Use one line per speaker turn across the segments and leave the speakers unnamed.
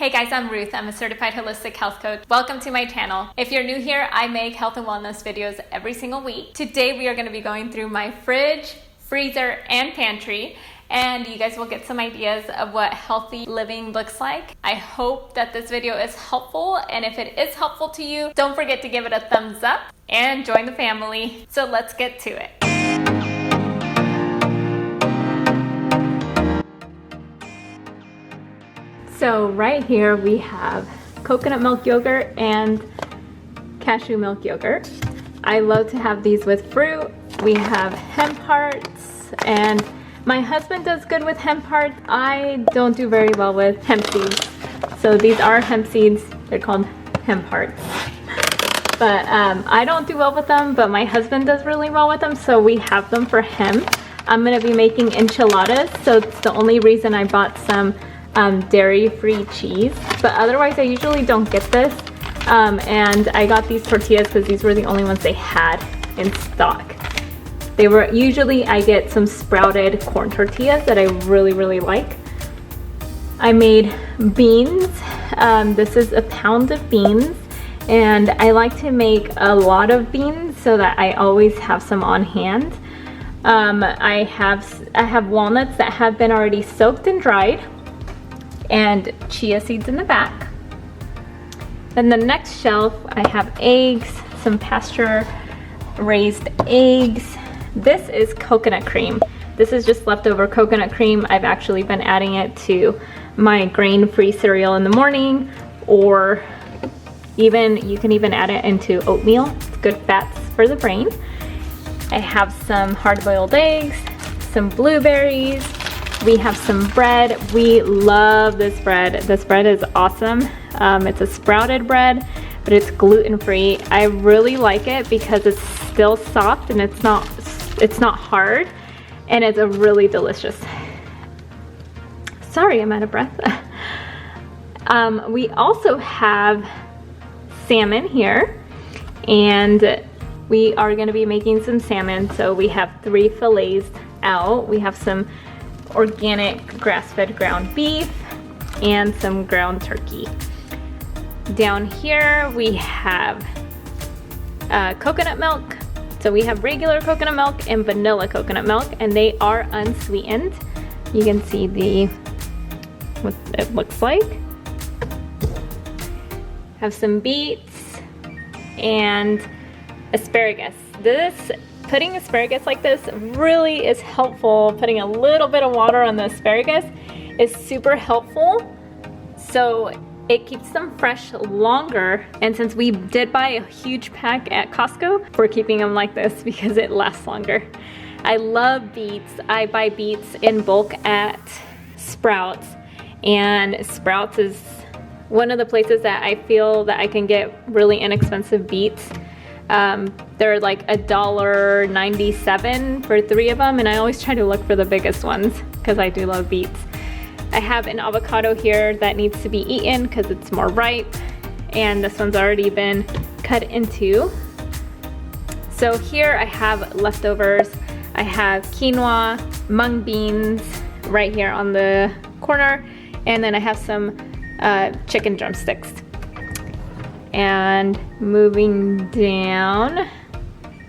Hey guys, I'm Ruth. I'm a certified holistic health coach. Welcome to my channel. If you're new here, I make health and wellness videos every single week. Today we are going to be going through my fridge, freezer, and pantry, and you guys will get some ideas of what healthy living looks like. I hope that this video is helpful, and if it is helpful to you, don't forget to give it a thumbs up and join the family. So let's get to it. So right here we have coconut milk yogurt and cashew milk yogurt. I love to have these with fruit. We have hemp hearts, and my husband does good with hemp hearts. I don't do very well with hemp seeds. So these are hemp seeds. They're called hemp hearts. But I don't do well with them, but my husband does really well with them, so we have them for him. I'm gonna be making enchiladas, so it's the only reason I bought some dairy-free cheese, but otherwise I usually don't get this, and I got these tortillas because these were the only ones they had in stock. They were usually, I get some sprouted corn tortillas that I really like. I made beans. This is a pound of beans, and I like to make a lot of beans so that I always have some on hand. I have walnuts that have been already soaked and dried, and chia seeds in the back. Then the next shelf, I have eggs, some pasture raised eggs. This is coconut cream. This is just leftover coconut cream. I've actually been adding it to my grain-free cereal in the morning, or you can even add it into oatmeal. It's good fats for the brain. I have some hard-boiled eggs, some blueberries. We have some bread. We love this bread. This bread is awesome. It's a sprouted bread, but it's gluten-free. I really like it because it's still soft and it's not hard, and it's a really delicious. Sorry, I'm out of breath. We also have salmon here, and we are going to be making some salmon. So we have 3 fillets out. We have some organic grass-fed ground beef and some ground turkey. Down here we have coconut milk. So we have regular coconut milk and vanilla coconut milk, and they are unsweetened. You can see what it looks like. Have some beets and asparagus. Putting asparagus like this really is helpful. Putting a little bit of water on the asparagus is super helpful, so it keeps them fresh longer. And since we did buy a huge pack at Costco, we're keeping them like this because it lasts longer. I love beets. I buy beets in bulk at Sprouts, and Sprouts is one of the places that I feel that I can get really inexpensive beets. They're like $1.97 for 3 of them, and I always try to look for the biggest ones because I do love beets. I have an avocado here that needs to be eaten because it's more ripe, and this one's already been cut into. So here I have leftovers. I have quinoa, mung beans right here on the corner, and then I have some chicken drumsticks. And moving down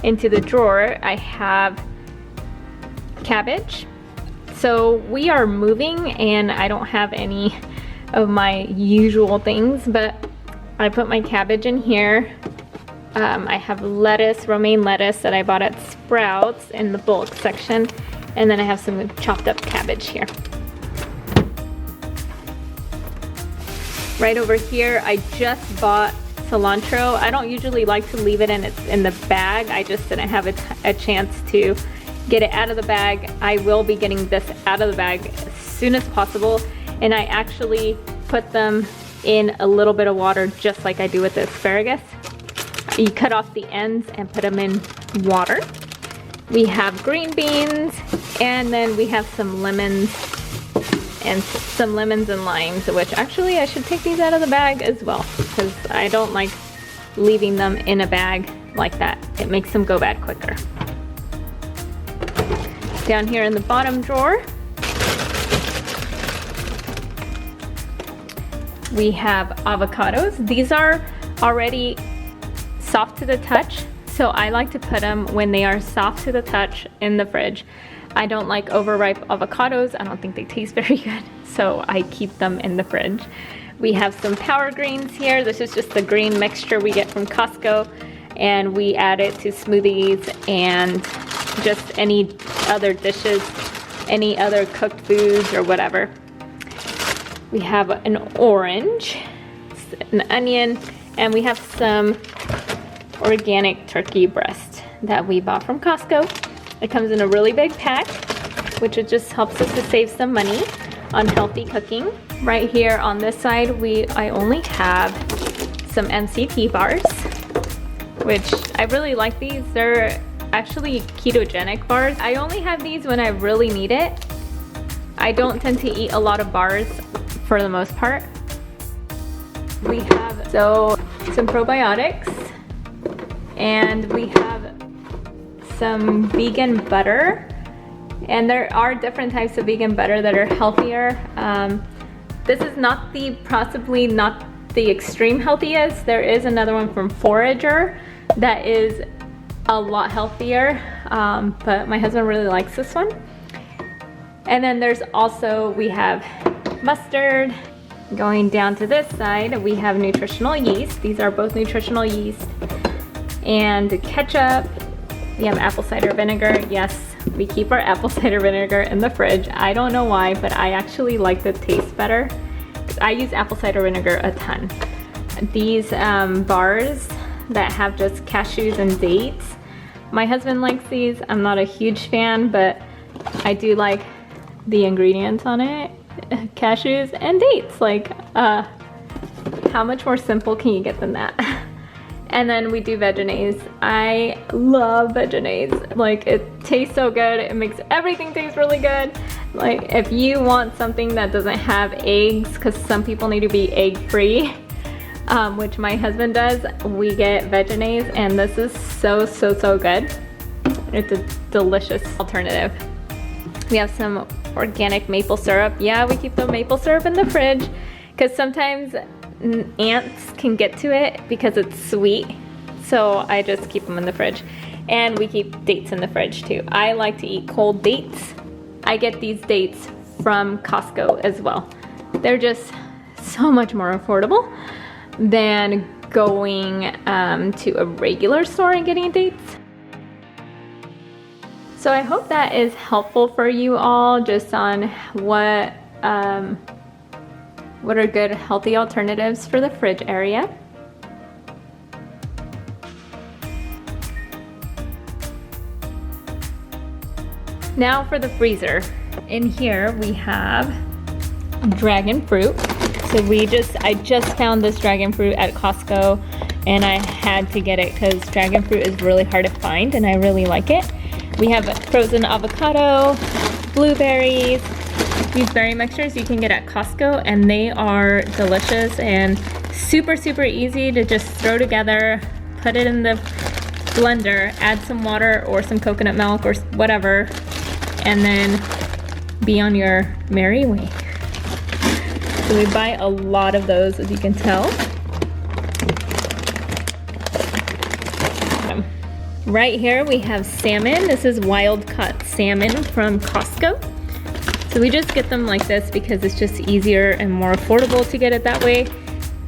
into the drawer, I have cabbage. So we are moving, and I don't have any of my usual things, but I put my cabbage in here. I have lettuce, romaine lettuce that I bought at Sprouts in the bulk section, and then I have some chopped up cabbage here. Right over here, I just bought cilantro. I don't usually like to leave it in the bag. I just didn't have a chance to get it out of the bag. I will be getting this out of the bag as soon as possible, and I actually put them in a little bit of water just like I do with the asparagus. You cut off the ends and put them in water. We have green beans, and then we have some lemons and limes, which actually I should take these out of the bag as well because I don't like leaving them in a bag like that. It makes them go bad quicker. Down here in the bottom drawer, We have avocados. These are already soft to the touch, so I like to put them when they are soft to the touch in the fridge. I don't like overripe avocados. I don't think they taste very good, so I keep them in the fridge. We have some power greens here. This is just the green mixture we get from Costco, and we add it to smoothies and just any other dishes, any other cooked foods or whatever. We have an orange, an onion, and we have some organic turkey breast that we bought from Costco. It comes in a really big pack, which it just helps us to save some money on healthy cooking. Right here on this side, I only have some MCT bars, which I really like these. They're actually ketogenic bars. I only have these when I really need it. I don't tend to eat a lot of bars for the most part. We have some probiotics, and we have some vegan butter, and there are different types of vegan butter that are healthier. This is possibly not the extreme healthiest. There is another one from Forager that is a lot healthier, but my husband really likes this one. And then there's also, we have mustard. Going down to this side, we have nutritional yeast. These are both nutritional yeast. And ketchup. We have apple cider vinegar. Yes, we keep our apple cider vinegar in the fridge. I don't know why, but I actually like the taste better. I use apple cider vinegar a ton. These bars that have just cashews and dates, my husband likes these. I'm not a huge fan, but I do like the ingredients on it. Cashews and dates, like how much more simple can you get than that? And then we do Vegenaise. I love Vegenaise. Like, it tastes so good. It makes everything taste really good. Like, if you want something that doesn't have eggs, because some people need to be egg-free, which my husband does, we get Vegenaise, and this is so, so, so good. It's a delicious alternative. We have some organic maple syrup. Yeah, we keep the maple syrup in the fridge because sometimes ants can get to it because it's sweet. So I just keep them in the fridge. And we keep dates in the fridge too. I like to eat cold dates. I get these dates from Costco as well. They're just so much more affordable than going to a regular store and getting dates. So I hope that is helpful for you all, just on what are good healthy alternatives for the fridge area. Now for the freezer. In here we have dragon fruit. So I just found this dragon fruit at Costco, and I had to get it because dragon fruit is really hard to find and I really like it. We have frozen avocado, blueberries. These berry mixtures you can get at Costco, and they are delicious and super, super easy to just throw together. Put it in the blender, add some water or some coconut milk or whatever, and then be on your merry way. So we buy a lot of those, as you can tell. Right here we have salmon. This is wild caught salmon from Costco. So we just get them like this because it's just easier and more affordable to get it that way.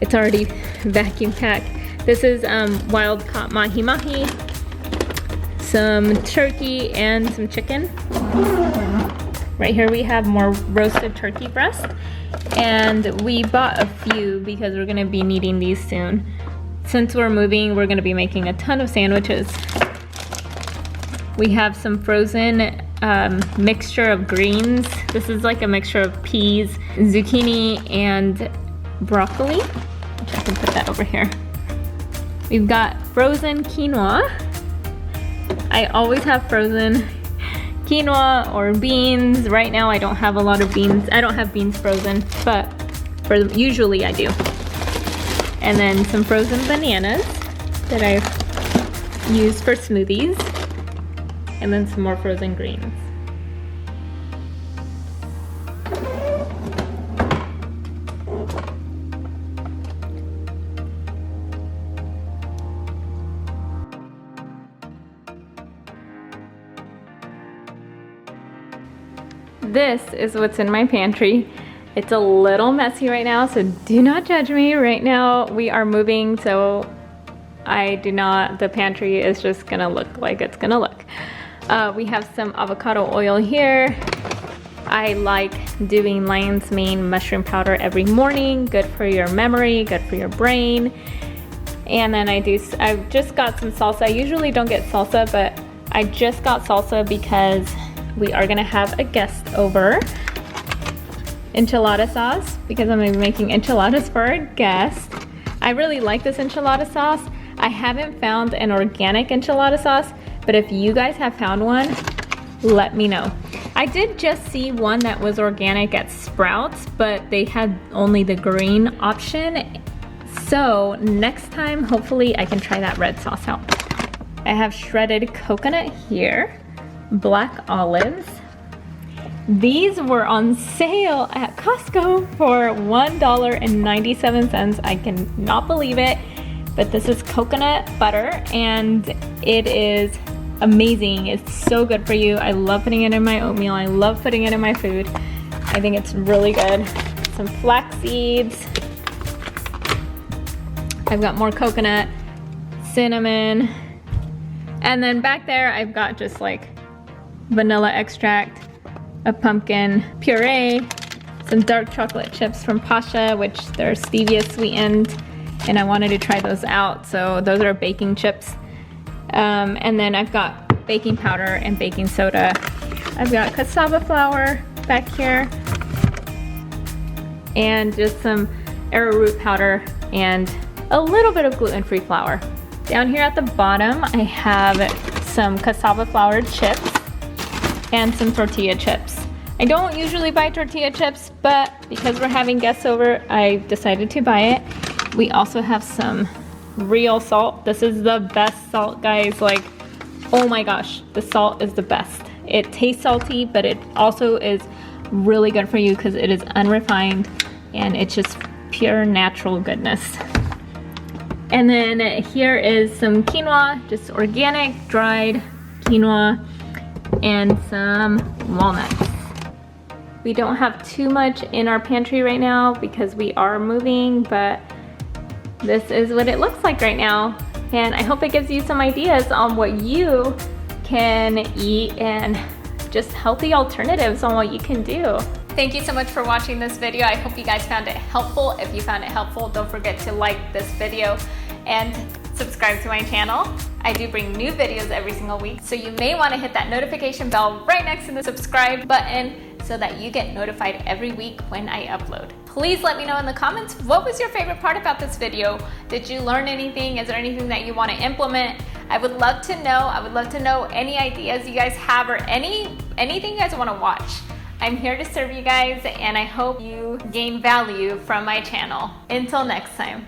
It's already vacuum packed. This is wild caught mahi-mahi, some turkey and some chicken. Right here we have more roasted turkey breast, and we bought a few because we're gonna be needing these soon. Since we're moving, we're gonna be making a ton of sandwiches. We have some frozen mixture of greens. This is like a mixture of peas, zucchini, and broccoli. Which I can put that over here. We've got frozen quinoa. I always have frozen quinoa or beans. Right now I don't have a lot of beans. I don't have beans frozen, but usually I do. And then some frozen bananas that I use for smoothies. And then some more frozen greens. this is what's in my pantry. It's a little messy right now, so do not judge me. Right now we are moving, so the pantry is just gonna look like it's gonna look. We have some avocado oil here. I like doing lion's mane mushroom powder every morning. Good for your memory, good for your brain. And then I just got some salsa. I usually don't get salsa, but I just got salsa because we are gonna have a guest over. Enchilada sauce, because I'm gonna be making enchiladas for our guest. I really like this enchilada sauce. I haven't found an organic enchilada sauce, but if you guys have found one, let me know. I did just see one that was organic at Sprouts, but they had only the green option. So next time, hopefully I can try that red sauce out. I have shredded coconut here, black olives. These were on sale at Costco for $1.97. I cannot believe it, but this is coconut butter and it is amazing. It's so good for you. I love putting it in my oatmeal. I love putting it in my food. I think it's really good. Some flax seeds. I've got more coconut, cinnamon, and then back there I've got just like vanilla extract, a pumpkin puree, some dark chocolate chips from Pasha, which they're stevia sweetened, and I wanted to try those out, so those are baking chips. And then I've got baking powder and baking soda. I've got cassava flour back here, and just some arrowroot powder and a little bit of gluten-free flour. Down here at the bottom, I have some cassava flour chips and some tortilla chips. I don't usually buy tortilla chips, but because we're having guests over, I decided to buy it. We also have some real salt. This is the best salt, guys. Like, oh my gosh, the salt is the best. It tastes salty, but it also is really good for you because it is unrefined and it's just pure natural goodness. And then here is some quinoa, just organic dried quinoa, and some walnuts. We don't have too much in our pantry right now because we are moving, but this is what it looks like right now. And I hope it gives you some ideas on what you can eat and just healthy alternatives on what you can do. Thank you so much for watching this video. I hope you guys found it helpful. If you found it helpful, don't forget to like this video and subscribe to my channel. I do bring new videos every single week, so you may want to hit that notification bell right next to the subscribe button so that you get notified every week when I upload. Please let me know in the comments, what was your favorite part about this video? Did you learn anything? Is there anything that you want to implement? I would love to know. I would love to know any ideas you guys have or anything you guys want to watch. I'm here to serve you guys, and I hope you gain value from my channel. Until next time.